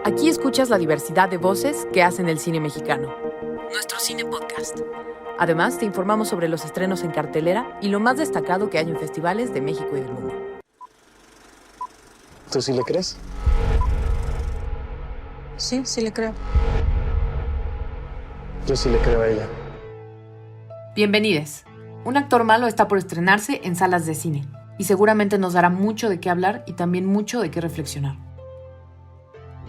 Aquí escuchas la diversidad de voces que hacen el cine mexicano. Nuestro Cine Podcast. Además, te informamos sobre los estrenos en cartelera y lo más destacado que hay en festivales de México y del mundo. ¿Tú sí le crees? Sí, sí le creo. Yo sí le creo a ella. Bienvenides. Un actor malo está por estrenarse en salas de cine y seguramente nos dará mucho de qué hablar y también mucho de qué reflexionar.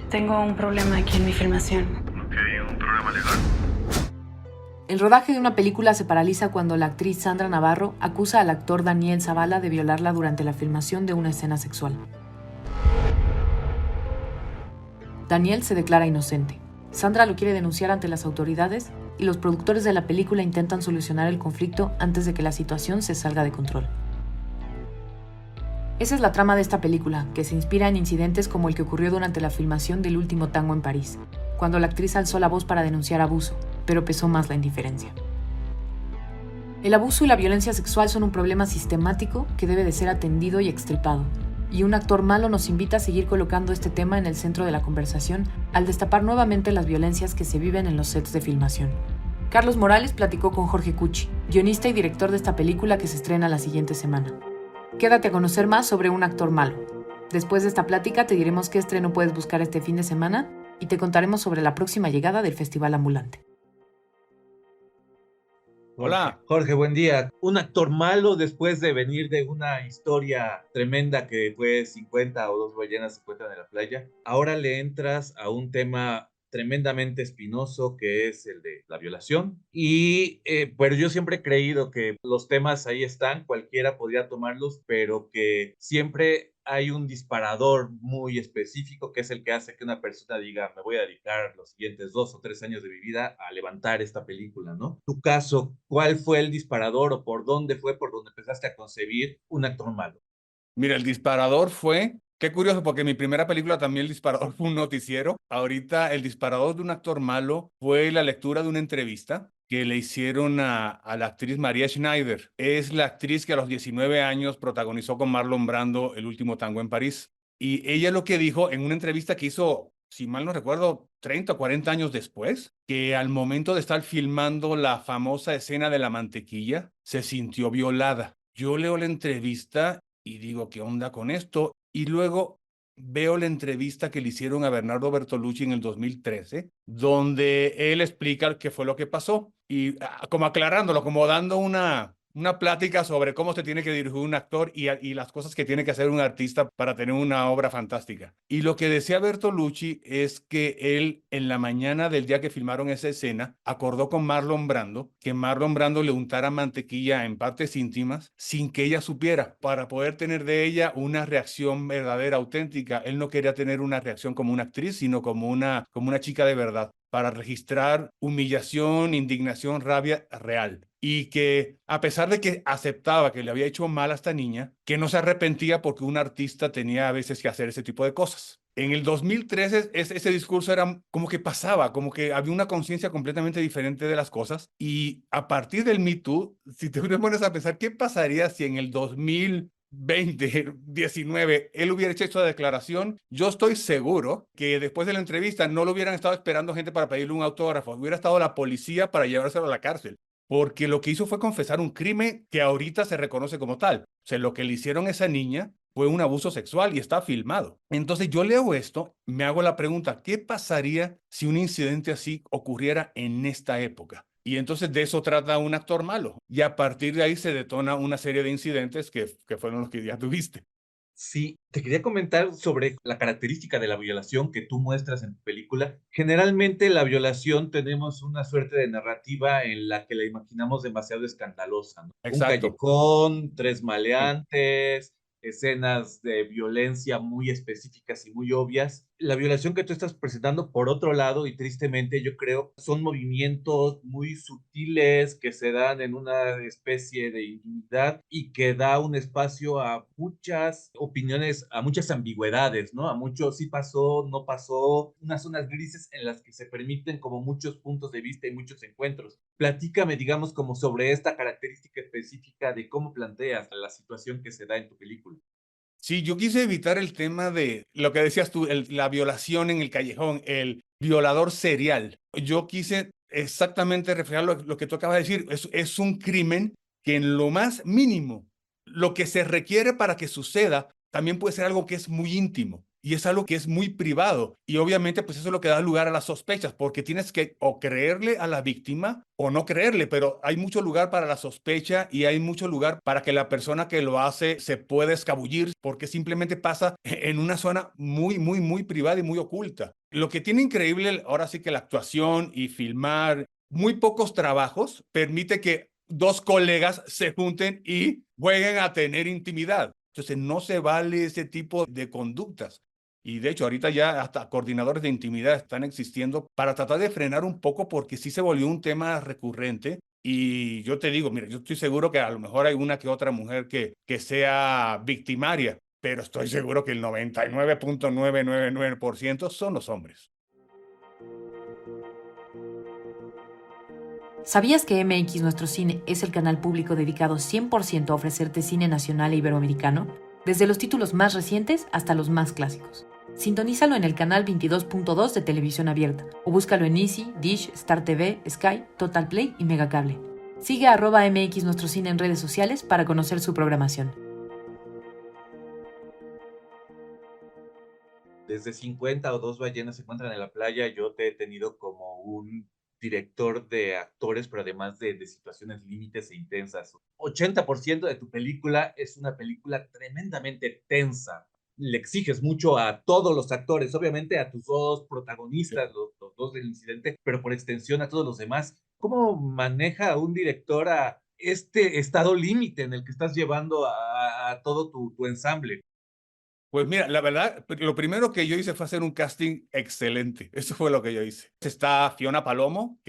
Tengo un problema aquí en mi filmación. Ok, ¿un problema legal? El rodaje de una película se paraliza cuando la actriz Sandra Navarro acusa al actor Daniel Zavala de violarla durante la filmación de una escena sexual. Daniel se declara inocente. Sandra lo quiere denunciar ante las autoridades y los productores de la película intentan solucionar el conflicto antes de que la situación se salga de control. Esa es la trama de esta película, que se inspira en incidentes como el que ocurrió durante la filmación del Último Tango en París, cuando la actriz alzó la voz para denunciar abuso, pero pesó más la indiferencia. El abuso y la violencia sexual son un problema sistemático que debe de ser atendido y extirpado, y un actor malo nos invita a seguir colocando este tema en el centro de la conversación al destapar nuevamente las violencias que se viven en los sets de filmación. Carlos Morales platicó con Jorge Cucci, guionista y director de esta película que se estrena la siguiente semana. Quédate a conocer más sobre un actor malo. Después de esta plática te diremos qué estreno puedes buscar este fin de semana y te contaremos sobre la próxima llegada del Festival Ambulante. Hola, Jorge, buen día. Un actor malo después de venir de una historia tremenda que fue 50 o dos ballenas se encuentran en la playa. Ahora le entras a un tema tremendamente espinoso que es el de la violación. Pero yo siempre he creído que los temas ahí están, cualquiera podría tomarlos, pero que siempre hay un disparador muy específico que es el que hace que una persona diga, me voy a dedicar los siguientes 2 o 3 años de mi vida a levantar esta película, ¿no? Tu caso, ¿cuál fue el disparador o por dónde fue por donde empezaste a concebir un actor malo? Mira, el disparador fue, qué curioso, porque mi primera película también el disparador fue un noticiero. Ahorita el disparador de un actor malo fue la lectura de una entrevista que le hicieron a la actriz María Schneider. Es la actriz que a los 19 años protagonizó con Marlon Brando El Último Tango en París. Y ella lo que dijo en una entrevista que hizo, si mal no recuerdo, 30 o 40 años después, que al momento de estar filmando la famosa escena de la mantequilla, se sintió violada. Yo leo la entrevista y digo, ¿qué onda con esto? Y luego veo la entrevista que le hicieron a Bernardo Bertolucci en el 2013, donde él explica qué fue lo que pasó y como aclarándolo, como dando una plática sobre cómo se tiene que dirigir un actor y las cosas que tiene que hacer un artista para tener una obra fantástica. Y lo que decía Bertolucci es que él, en la mañana del día que filmaron esa escena, acordó con Marlon Brando que Marlon Brando le untara mantequilla en partes íntimas sin que ella supiera, para poder tener de ella una reacción verdadera, auténtica. Él no quería tener una reacción como una actriz, sino como una chica de verdad, para registrar humillación, indignación, rabia real. Y que a pesar de que aceptaba que le había hecho mal a esta niña, que no se arrepentía porque un artista tenía a veces que hacer ese tipo de cosas. En el 2013 ese discurso era como que pasaba, como que había una conciencia completamente diferente de las cosas. Y a partir del Me Too, si te pones a pensar, ¿qué pasaría si en el 2019 él hubiera hecho esta declaración? Yo estoy seguro que después de la entrevista no lo hubieran estado esperando gente para pedirle un autógrafo, hubiera estado la policía para llevárselo a la cárcel, porque lo que hizo fue confesar un crimen que ahorita se reconoce como tal. O sea, lo que le hicieron a esa niña fue un abuso sexual y está filmado. Entonces yo leo esto, me hago la pregunta, ¿qué pasaría si un incidente así ocurriera en esta época? Y entonces de eso trata un actor malo. Y a partir de ahí se detona una serie de incidentes que fueron los que ya tuviste. Sí, te quería comentar sobre la característica de la violación que tú muestras en tu película. Generalmente la violación tenemos una suerte de narrativa en la que la imaginamos demasiado escandalosa, ¿no? Un Exacto. callejón, tres Sí. maleantes, escenas de violencia muy específicas y muy obvias. La violación que tú estás presentando, por otro lado, y tristemente yo creo, son movimientos muy sutiles que se dan en una especie de intimidad y que da un espacio a muchas opiniones, a muchas ambigüedades, ¿no? A muchos sí pasó, no pasó, unas zonas grises en las que se permiten como muchos puntos de vista y muchos encuentros. Platícame, digamos, como sobre esta característica específica de cómo planteas la situación que se da en tu película. Sí, yo quise evitar el tema de lo que decías tú, la violación en el callejón, el violador serial. Yo quise exactamente reflejar lo que tú acabas de decir. Es un crimen que en lo más mínimo, lo que se requiere para que suceda, también puede ser algo que es muy íntimo. Y es algo que es muy privado. Y obviamente, pues eso es lo que da lugar a las sospechas, porque tienes que o creerle a la víctima o no creerle, pero hay mucho lugar para la sospecha y hay mucho lugar para que la persona que lo hace se pueda escabullir, porque simplemente pasa en una zona muy, muy, muy privada y muy oculta. Lo que tiene increíble ahora sí que la actuación y filmar muy pocos trabajos permite que dos colegas se junten y jueguen a tener intimidad. Entonces no se vale ese tipo de conductas. Y de hecho, ahorita ya hasta coordinadores de intimidad están existiendo para tratar de frenar un poco porque sí se volvió un tema recurrente. Y yo te digo, mira, yo estoy seguro que a lo mejor hay una que otra mujer que sea victimaria, pero estoy seguro que el 99.999% son los hombres. ¿Sabías que MX Nuestro Cine es el canal público dedicado 100% a ofrecerte cine nacional e iberoamericano? Desde los títulos más recientes hasta los más clásicos. Sintonízalo en el canal 22.2 de televisión abierta o búscalo en Easy, Dish, Star TV, Sky, Total Play y Megacable. Sigue a @MX Nuestro Cine en redes sociales para conocer su programación. Desde 50 o dos ballenas se encuentran en la playa, yo te he tenido como un director de actores, pero además de situaciones límites e intensas. 80% de tu película es una película tremendamente tensa. Le exiges mucho a todos los actores, obviamente a tus dos protagonistas, los dos del incidente, pero por extensión a todos los demás. ¿Cómo maneja un director a este estado límite en el que estás llevando a todo tu ensamble? Pues mira, la verdad, lo primero que yo hice fue hacer un casting excelente. Eso fue lo que yo hice. Está Fiona Palomo,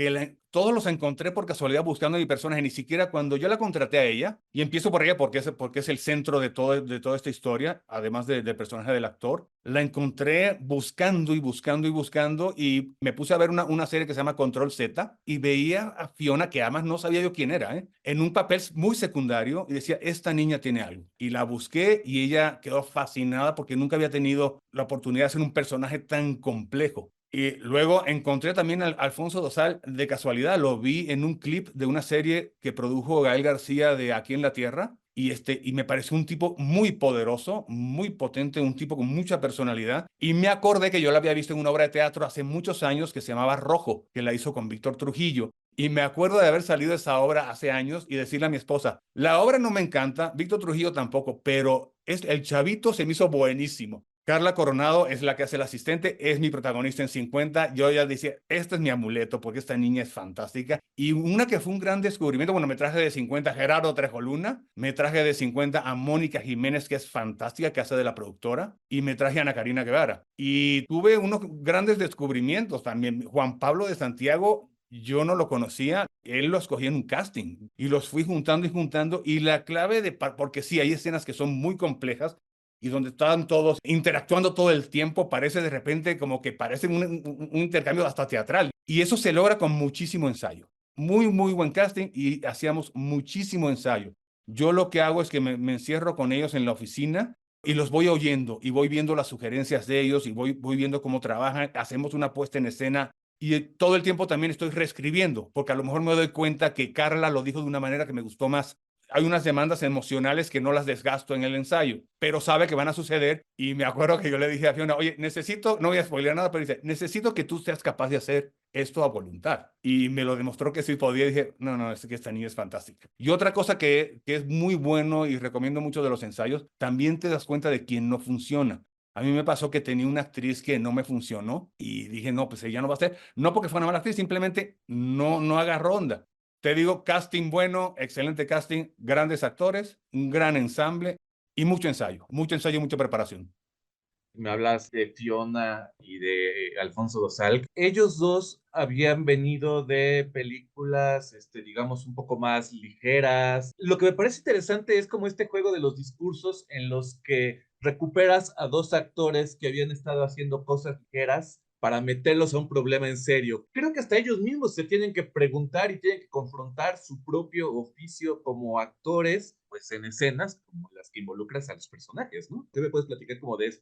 todos los encontré por casualidad buscando a mi personaje, ni siquiera cuando yo la contraté a ella, y empiezo por ella porque es el centro de toda esta historia, además del personaje del actor, la encontré buscando y buscando y buscando, y me puse a ver una serie que se llama Control Z, y veía a Fiona, que además no sabía yo quién era, en un papel muy secundario, y decía, esta niña tiene algo. Y la busqué, y ella quedó fascinada porque nunca había tenido la oportunidad de ser un personaje tan complejo. Y luego encontré también a Alfonso Dosal de casualidad, lo vi en un clip de una serie que produjo Gael García de Aquí en la Tierra, y me pareció un tipo muy poderoso, muy potente, un tipo con mucha personalidad, y me acordé que yo la había visto en una obra de teatro hace muchos años que se llamaba Rojo, que la hizo con Víctor Trujillo. Y me acuerdo de haber salido de esa obra hace años y decirle a mi esposa, la obra no me encanta, Víctor Trujillo tampoco, pero el chavito se me hizo buenísimo. Carla Coronado es la que hace el asistente, es mi protagonista en 50. Yo ya decía, este es mi amuleto porque esta niña es fantástica. Y una que fue un gran descubrimiento, bueno, me traje de 50 a Gerardo Trejoluna, me traje de 50 a Mónica Jiménez, que es fantástica, que hace de la productora, y me traje a Ana Karina Guevara. Y tuve unos grandes descubrimientos también. Juan Pablo de Santiago, yo no lo conocía, él lo escogí en un casting y los fui juntando y juntando. Y la clave porque sí, hay escenas que son muy complejas y donde están todos interactuando todo el tiempo, parece de repente como que parece un intercambio hasta teatral. Y eso se logra con muchísimo ensayo. Muy, muy buen casting y hacíamos muchísimo ensayo. Yo lo que hago es que me encierro con ellos en la oficina y los voy oyendo y voy viendo las sugerencias de ellos y voy viendo cómo trabajan. Hacemos una puesta en escena y todo el tiempo también estoy reescribiendo, porque a lo mejor me doy cuenta que Carla lo dijo de una manera que me gustó más. Hay unas demandas emocionales que no las desgasto en el ensayo, pero sabe que van a suceder. Y me acuerdo que yo le dije a Fiona, oye, no voy a spoilear nada, pero dice, necesito que tú seas capaz de hacer esto a voluntad. Y me lo demostró que sí podía. Y dije, no, es que esta niña es fantástica. Y otra cosa que es muy bueno y recomiendo mucho de los ensayos, también te das cuenta de quién no funciona. A mí me pasó que tenía una actriz que no me funcionó y dije, no, pues ella no va a ser, no porque fue una mala actriz, simplemente no agarró onda. Te digo, casting bueno, excelente casting, grandes actores, un gran ensamble y mucho ensayo, mucha preparación. Me hablas de Fiona y de Alfonso Dosal. Ellos dos habían venido de películas, digamos, un poco más ligeras. Lo que me parece interesante es como este juego de los discursos en los que recuperas a dos actores que habían estado haciendo cosas ligeras para meterlos a un problema en serio. Creo que hasta ellos mismos se tienen que preguntar y tienen que confrontar su propio oficio como actores, pues en escenas como las que involucras a los personajes, ¿no? ¿Qué me puedes platicar como de eso?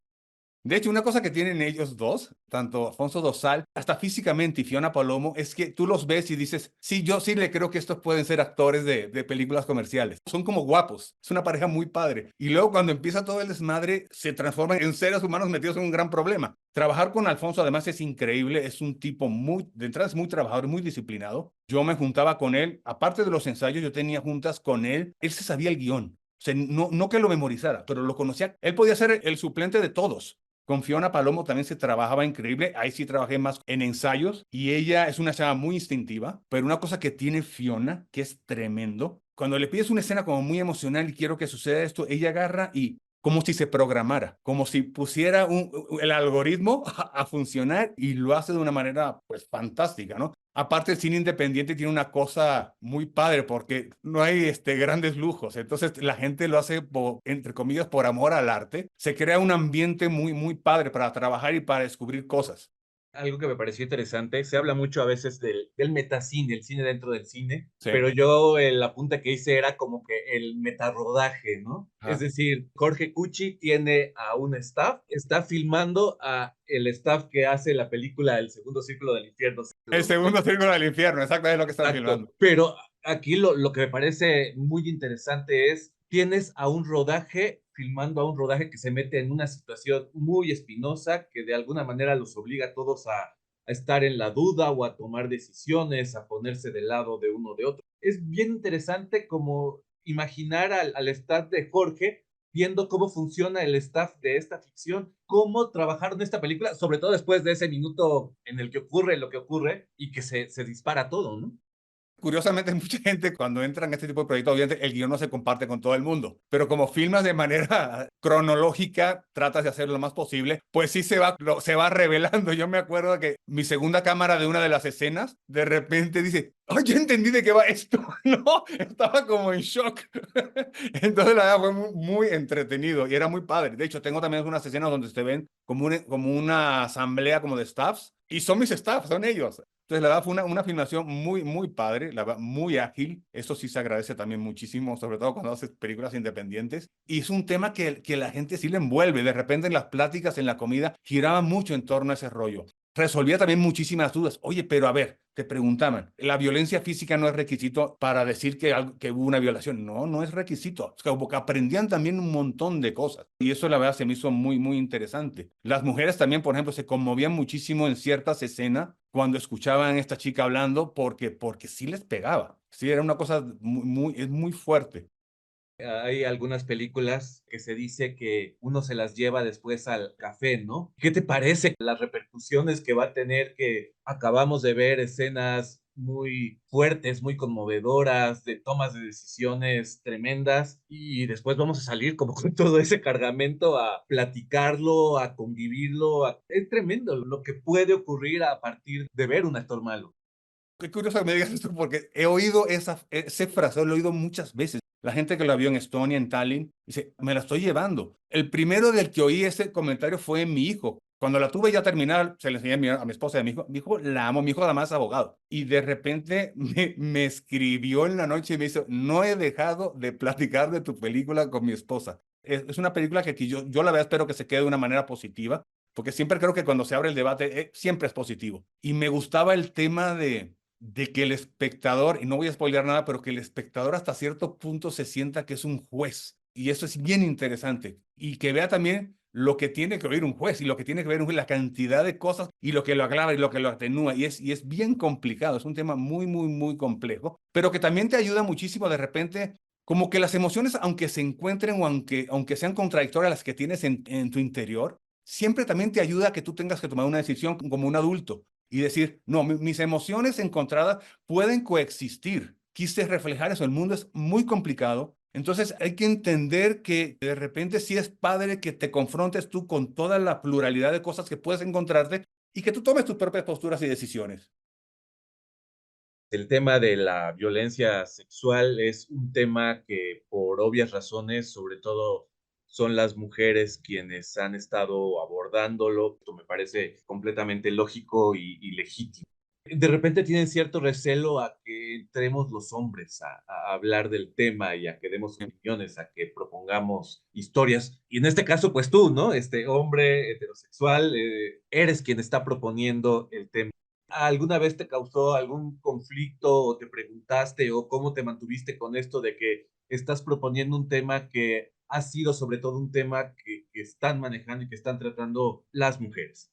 De hecho, una cosa que tienen ellos dos, tanto Afonso Dosal, hasta físicamente y Fiona Palomo, es que tú los ves y dices, sí, yo sí le creo que estos pueden ser actores de películas comerciales. Son como guapos, es una pareja muy padre. Y luego cuando empieza todo el desmadre, se transforman en seres humanos metidos en un gran problema. Trabajar con Alfonso además es increíble, es un tipo muy, de entrada es muy trabajador, muy disciplinado. Yo me juntaba con él, aparte de los ensayos, yo tenía juntas con él se sabía el guión. O sea, no que lo memorizara, pero lo conocía. Él podía ser el suplente de todos. Con Fiona Palomo también se trabajaba increíble. Ahí sí trabajé más en ensayos y ella es una chava muy instintiva, pero una cosa que tiene Fiona, que es tremendo, cuando le pides una escena como muy emocional y quiero que suceda esto, ella agarra y como si se programara, como si pusiera el algoritmo a funcionar y lo hace de una manera pues fantástica, ¿no? Aparte, el cine independiente tiene una cosa muy padre porque no hay grandes lujos. Entonces, la gente lo hace, entre comillas, por amor al arte. Se crea un ambiente muy, muy padre para trabajar y para descubrir cosas. Algo que me pareció interesante, se habla mucho a veces del metacine, el cine dentro del cine, Sí. pero yo el apunte que hice era como que el metarrodaje, ¿no? Es Ajá. decir, Jorge Cucci tiene a un staff, está filmando a el staff que hace la película El Segundo Círculo del Infierno. El segundo círculo del infierno, exactamente lo que están Exacto, filmando. pero aquí lo que me parece muy interesante es, tienes a un rodaje, filmando a un rodaje que se mete en una situación muy espinosa, que de alguna manera los obliga a todos a estar en la duda o a tomar decisiones, a ponerse del lado de uno de otro. Es bien interesante como imaginar al staff de Jorge viendo cómo funciona el staff de esta ficción, cómo trabajaron esta película, sobre todo después de ese minuto en el que ocurre lo que ocurre y que se dispara todo, ¿no? Curiosamente, mucha gente cuando entran en este tipo de proyectos, obviamente el guión no se comparte con todo el mundo, pero como filmas de manera cronológica, tratas de hacerlo lo más posible, pues sí se va revelando. Yo me acuerdo que mi segunda cámara de una de las escenas, de repente dice, ¡ay, ya entendí de qué va esto! No, estaba como en shock. Entonces la verdad fue muy, muy entretenido y era muy padre. De hecho, tengo también unas escenas donde se ven como una asamblea como de staffs y son mis staffs, son ellos. Entonces, la verdad fue una filmación muy, muy padre, la verdad, muy ágil. Eso sí se agradece también muchísimo, sobre todo cuando haces películas independientes. Y es un tema que la gente sí le envuelve. De repente en las pláticas, en la comida, giraba mucho en torno a ese rollo. Resolvía también muchísimas dudas. Oye, pero a ver, te preguntaban, ¿la violencia física no es requisito para decir que hubo una violación? No, no es requisito. Es como que aprendían también un montón de cosas. Y eso la verdad se me hizo muy, muy interesante. Las mujeres también, por ejemplo, se conmovían muchísimo en ciertas escenas cuando escuchaban a esta chica hablando porque sí les pegaba. Sí, era una cosa es muy fuerte. Hay algunas películas que se dice que uno se las lleva después al café, ¿no? ¿Qué te parece las repercusiones que va a tener que acabamos de ver escenas muy fuertes, muy conmovedoras, de tomas de decisiones tremendas y después vamos a salir como con todo ese cargamento a platicarlo, a convivirlo? Es tremendo lo que puede ocurrir a partir de ver un actor malo. Qué curioso que me digas esto porque he oído ese frase, lo he oído muchas veces. La gente que lo vio en Estonia, en Tallinn, dice, me la estoy llevando. El primero del que oí ese comentario fue mi hijo. Cuando la tuve ya terminada, se le enseñé a mi esposa y a mi hijo la amo, mi hijo además es abogado. Y de repente me escribió en la noche y me dice, no he dejado de platicar de tu película con mi esposa. Es una película que yo la verdad espero que se quede de una manera positiva, porque siempre creo que cuando se abre el debate, siempre es positivo. Y me gustaba el tema de que el espectador, y no voy a spoilear nada, pero que el espectador hasta cierto punto se sienta que es un juez. Y eso es bien interesante. Y que vea también lo que tiene que oír un juez y lo que tiene que ver un juez, la cantidad de cosas y lo que lo agrava y lo que lo atenúa. Y es bien complicado, es un tema muy, muy, muy complejo, pero que también te ayuda muchísimo de repente. Como que las emociones, aunque se encuentren o aunque sean contradictorias las que tienes en tu interior, siempre también te ayuda a que tú tengas que tomar una decisión como un adulto y decir, no, mis emociones encontradas pueden coexistir. Quise reflejar eso, el mundo es muy complicado, entonces hay que entender que de repente sí es padre que te confrontes tú con toda la pluralidad de cosas que puedes encontrarte y que tú tomes tus propias posturas y decisiones. El tema de la violencia sexual es un tema que por obvias razones, sobre todo son las mujeres quienes han estado abordándolo. Esto me parece completamente lógico y legítimo. De repente tienen cierto recelo a que entremos los hombres a hablar del tema y a que demos opiniones, a que propongamos historias. Y en este caso, pues tú, ¿no? Este hombre heterosexual, eres quien está proponiendo el tema. ¿Alguna vez te causó algún conflicto o te preguntaste o cómo te mantuviste con esto de que estás proponiendo un tema que ha sido sobre todo un tema que están manejando y que están tratando las mujeres?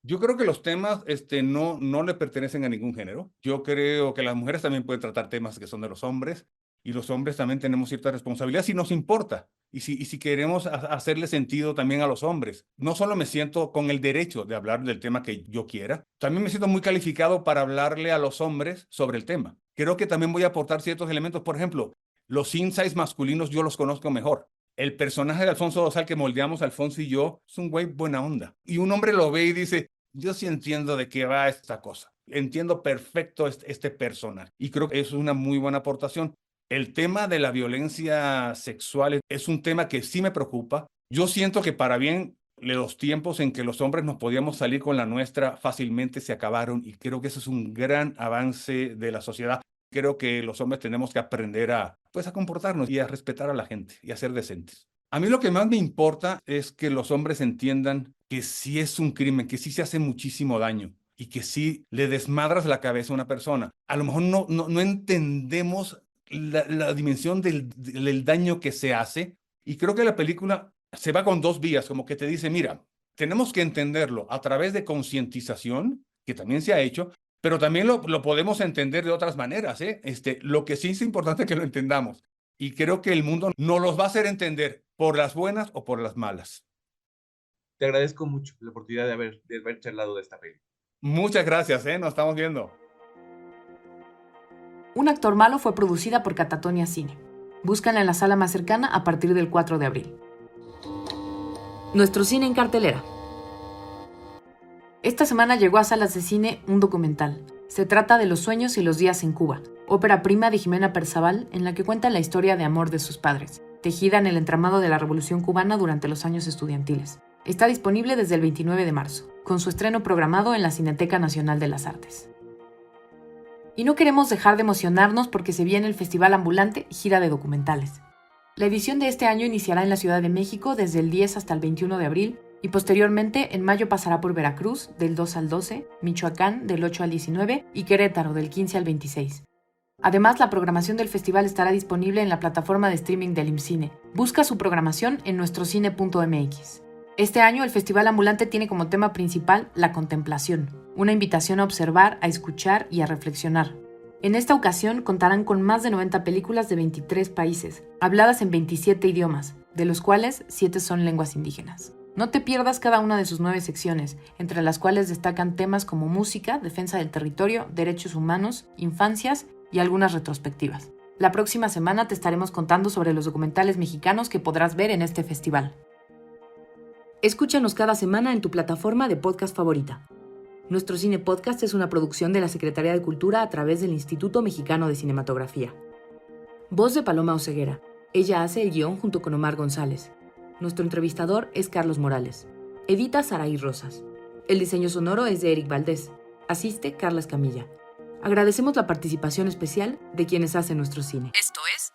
Yo creo que los temas no le pertenecen a ningún género. Yo creo que las mujeres también pueden tratar temas que son de los hombres y los hombres también tenemos cierta responsabilidad si nos importa y si queremos hacerle sentido también a los hombres. No solo me siento con el derecho de hablar del tema que yo quiera, también me siento muy calificado para hablarle a los hombres sobre el tema. Creo que también voy a aportar ciertos elementos. Por ejemplo, los insights masculinos yo los conozco mejor. El personaje de Alfonso Dosal que moldeamos Alfonso y yo es un güey buena onda. Y un hombre lo ve y dice, yo sí entiendo de qué va esta cosa. Entiendo perfecto este personaje. Y creo que eso es una muy buena aportación. El tema de la violencia sexual es un tema que sí me preocupa. Yo siento que para bien los tiempos en que los hombres nos podíamos salir con la nuestra fácilmente se acabaron y creo que eso es un gran avance de la sociedad. Creo que los hombres tenemos que aprender a comportarnos y a respetar a la gente y a ser decentes. A mí lo que más me importa es que los hombres entiendan que sí es un crimen, que sí se hace muchísimo daño y que sí le desmadras la cabeza a una persona. A lo mejor no entendemos la dimensión del daño que se hace y creo que la película se va con dos vías, como que te dice, mira, tenemos que entenderlo a través de concientización, que también se ha hecho, pero también lo podemos entender de otras maneras, ¿eh? Lo que sí es importante que lo entendamos. Y creo que el mundo nos los va a hacer entender por las buenas o por las malas. Te agradezco mucho la oportunidad de haber charlado de esta película. Muchas gracias, ¿eh? Nos estamos viendo. Un actor malo fue producida por Catatonia Cine. Búscala en la sala más cercana a partir del 4 de abril. Nuestro cine en cartelera. Esta semana llegó a salas de cine un documental. Se trata de Los sueños y los días en Cuba, ópera prima de Jimena Perzábal en la que cuenta la historia de amor de sus padres, tejida en el entramado de la Revolución Cubana durante los años estudiantiles. Está disponible desde el 29 de marzo, con su estreno programado en la Cineteca Nacional de las Artes. Y no queremos dejar de emocionarnos porque se viene el Festival Ambulante Gira de Documentales. La edición de este año iniciará en la Ciudad de México desde el 10 hasta el 21 de abril y posteriormente en mayo pasará por Veracruz del 2 al 12, Michoacán del 8 al 19 y Querétaro del 15 al 26. Además, la programación del festival estará disponible en la plataforma de streaming del IMCINE. Busca su programación en nuestrocine.mx. Este año el Festival Ambulante tiene como tema principal la contemplación, una invitación a observar, a escuchar y a reflexionar. En esta ocasión contarán con más de 90 películas de 23 países, habladas en 27 idiomas, de los cuales 7 son lenguas indígenas. No te pierdas cada una de sus 9 secciones, entre las cuales destacan temas como música, defensa del territorio, derechos humanos, infancias y algunas retrospectivas. La próxima semana te estaremos contando sobre los documentales mexicanos que podrás ver en este festival. Escúchanos cada semana en tu plataforma de podcast favorita. Nuestro Cine Podcast es una producción de la Secretaría de Cultura a través del Instituto Mexicano de Cinematografía. Voz de Paloma Oseguera. Ella hace el guión junto con Omar González. Nuestro entrevistador es Carlos Morales. Edita Saraí Rosas. El diseño sonoro es de Eric Valdés. Asiste Carla Escamilla. Agradecemos la participación especial de quienes hacen nuestro cine. Esto es